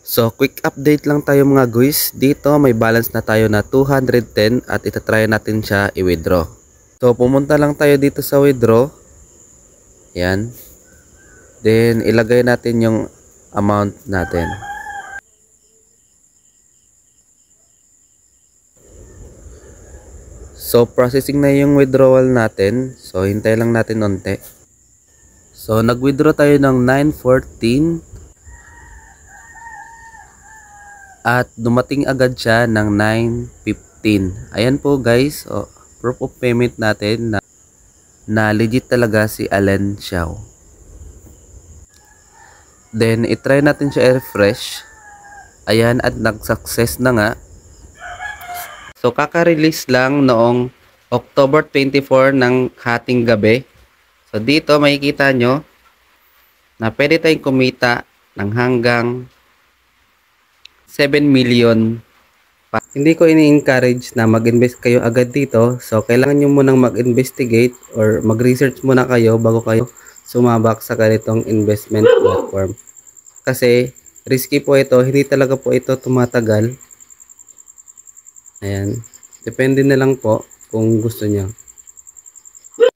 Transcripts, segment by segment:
So, quick update lang tayo mga guys. Dito may balance na tayo na 210 at itatry natin siya i-withdraw. So, pumunta lang tayo dito sa withdraw. Yan. Then, ilagay natin yung amount natin. So, processing na yung withdrawal natin. So, hintay lang natin onte. So, nag-withdraw tayo ng 914 at dumating agad siya ng 915. Ayan po guys, proof of payment natin na legit talaga si Alan Xiao. Then, itry natin siya i-refresh. Ayan, at nag-success na nga. So, kaka-release lang noong October 24 ng hating gabi. So, dito makikita nyo na pwede tayong kumita ng hanggang 7 million. Hindi ko ini-encourage na mag-invest kayo agad dito. So, kailangan nyo munang mag-investigate or mag-research muna kayo bago kayo sumabak sa ganitong investment platform. Kasi, risky po ito. Hindi talaga po ito tumatagal. Ayan. Depende na lang po kung gusto nyo.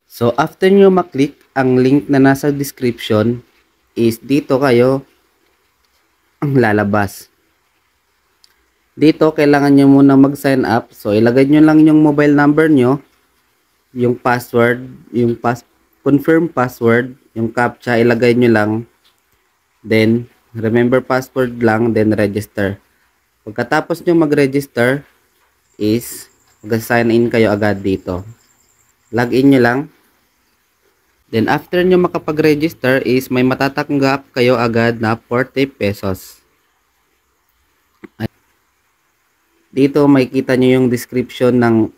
So, after nyo maklik ang link na nasa description, is dito kayo ang lalabas. Dito, kailangan nyo muna mag-sign up. So, ilagay nyo lang yung mobile number nyo, yung password, yung confirm password, yung CAPTCHA, ilagay nyo lang. Then, remember password lang, then register. Pagkatapos nyo mag-register, is mag-sign in kayo agad dito. Login nyo lang. Then after nyo makapag-register is may matatanggap kayo agad na 40 pesos. Dito makikita nyo yung description ng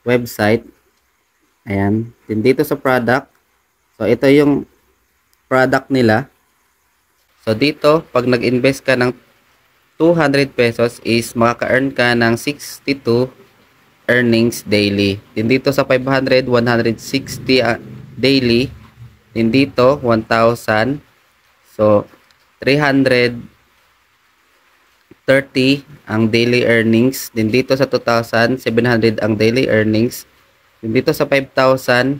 website. Ayan. Then dito sa product. So ito yung product nila. So dito pag nag-invest ka ng 200 pesos is makaka-earn ka ng 62 earnings daily. Din dito sa 500, 160 daily. Din dito 1,000. So 330 ang daily earnings. Din dito sa 2,000, 700 ang daily earnings. Din dito sa 5,000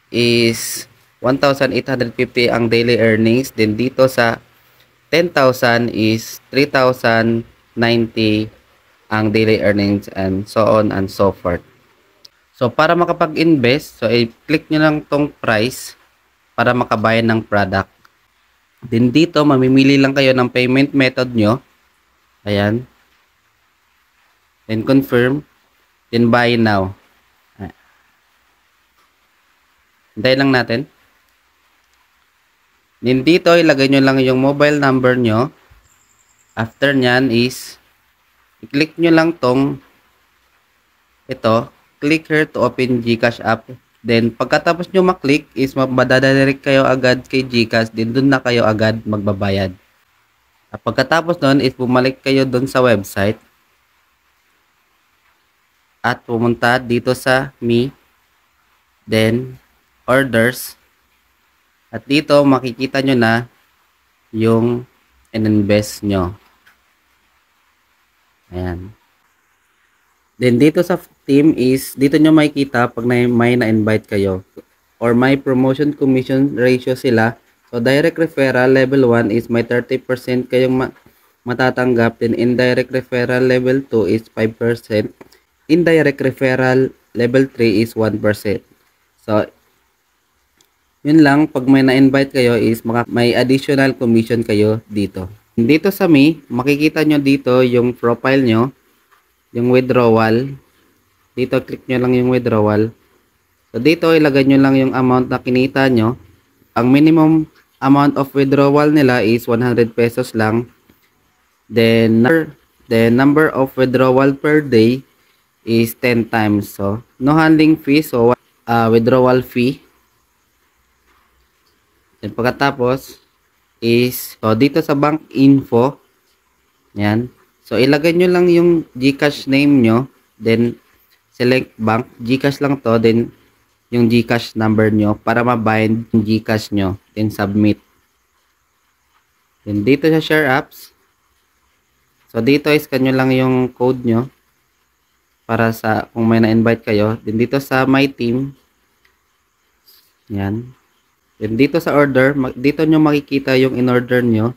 is 1,850 ang daily earnings. Din dito sa 10,000 is 3,090 ang daily earnings and so on and so forth. So, para makapag-invest, so i-click nyo lang tong price para makabayan ng product. Then dito, mamimili lang kayo ng payment method nyo. Ayan. Then confirm. Then buy now. Hintayin lang natin. Then dito, ilagay nyo lang yung mobile number nyo. After nyan is, i-click nyo lang tong ito. Click here to open GCash app. Then, pagkatapos nyo maklik is madadirect kayo agad kay GCash. Then, dun na kayo agad magbabayad. At pagkatapos nun is bumalik kayo dun sa website. At pumunta dito sa Me. Then, Orders. At dito, makikita nyo na yung in-invest nyo. Ayan. Then, dito sa team is, dito nyo makikita pag may na-invite kayo. Or may promotion commission ratio sila. So, direct referral level 1 is may 30% kayong matatanggap. Then, indirect referral level 2 is 5%. Indirect referral level 3 is 1%. So, yun lang, pag may na-invite kayo is may additional commission kayo dito. Dito sa Me, makikita nyo dito yung profile nyo, yung withdrawal. Dito, click nyo lang yung withdrawal. So, dito, ilagay nyo lang yung amount na kinita nyo. Ang minimum amount of withdrawal nila is 100 pesos lang. Then, the number of withdrawal per day is 10 times. So, no handling fee. So, withdrawal fee. Then pagkatapos is, so dito sa bank info, yan. So ilagay nyo lang yung GCash name nyo, then select bank, GCash lang to, then yung GCash number nyo para mabind yung GCash nyo, then submit. Then dito sa share apps, So dito scan nyo lang yung code nyo para sa kung may na-invite kayo. Then dito sa my team, yan. Then dito sa order, dito nyo makikita yung in-order nyo.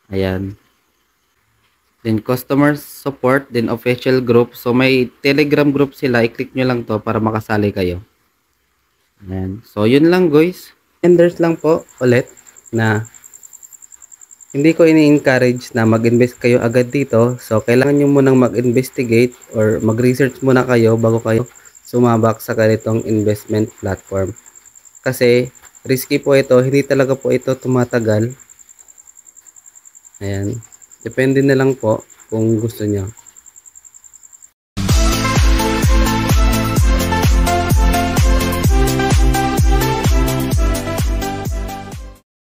Ayan. Then customer support, then official group. So may Telegram group sila, i-click nyo lang to para makasali kayo. Ayan. So yun lang guys. Enders lang po ulit na hindi ko ini-encourage na mag-invest kayo agad dito. So kailangan nyo munang mag-investigate or mag-research muna kayo bago kayo sumabak sa ganitong investment platform. Kasi risky po ito, hindi talaga po ito tumatagal. Ayan. Depende na lang po kung gusto nyo.